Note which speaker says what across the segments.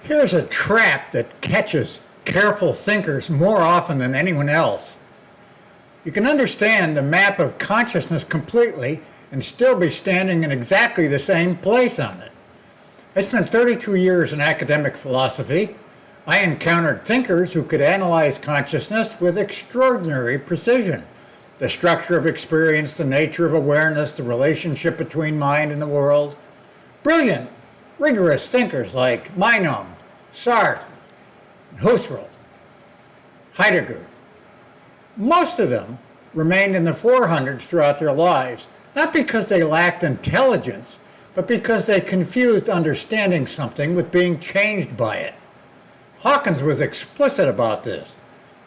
Speaker 1: Here's a trap that catches careful thinkers more often than anyone else. You can understand the map of consciousness completely and still be standing in exactly the same place on it. I spent 32 years in academic philosophy. I encountered thinkers who could analyze consciousness with extraordinary precision. The structure of experience, the nature of awareness, the relationship between mind and the world. Brilliant, rigorous thinkers like Meinong, Sartre, Husserl, Heidegger. Most of them remained in the 400s throughout their lives, not because they lacked intelligence, but because they confused understanding something with being changed by it. Hawkins was explicit about this.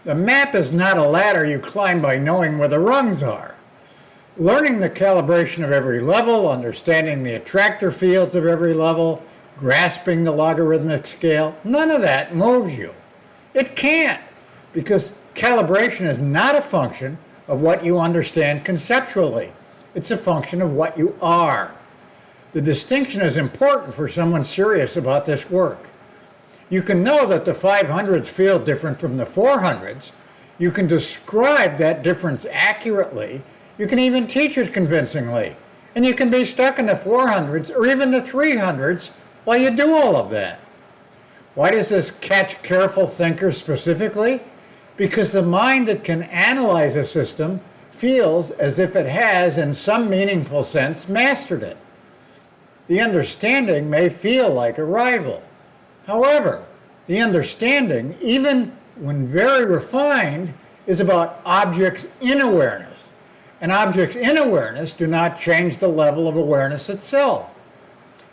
Speaker 1: The map is not a ladder you climb by knowing where the rungs are. Learning the calibration of every level, understanding the attractor fields of every level, grasping the logarithmic scale, none of that moves you. It can't, because calibration is not a function of what you understand conceptually. It's a function of what you are. The distinction is important for someone serious about this work. You can know that the 500s feel different from the 400s. You can describe that difference accurately. You can even teach it convincingly. And you can be stuck in the 400s or even the 300s while you do all of that. Why does this catch careful thinkers specifically? Because the mind that can analyze a system feels as if it has, in some meaningful sense, mastered it. The understanding may feel like a rival. However, the understanding, even when very refined, is about objects in awareness. And objects in awareness do not change the level of awareness itself.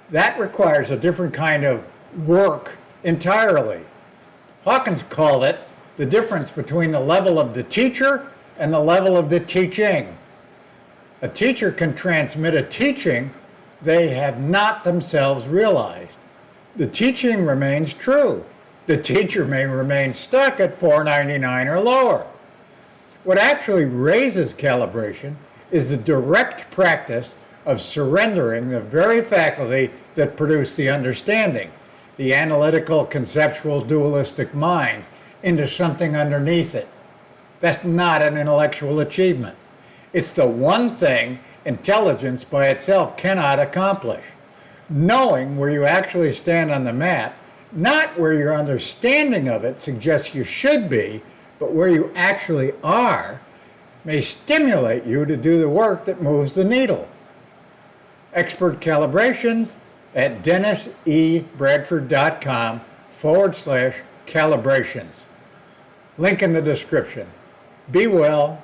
Speaker 1: That requires a different kind of work entirely. Hawkins called it the difference between the level of the teacher and the level of the teaching. A teacher can transmit a teaching they have not themselves realized. The teaching remains true. The teacher may remain stuck at 499 or lower. What actually raises calibration is the direct practice of surrendering the very faculty that produced the understanding, the analytical, conceptual, dualistic mind, into something underneath it. That's not an intellectual achievement. It's the one thing intelligence by itself cannot accomplish. Knowing where you actually stand on the map, not where your understanding of it suggests you should be, but where you actually are, may stimulate you to do the work that moves the needle. Expert calibrations at DennisEBradford.com/calibrations. Link in the description. Be well.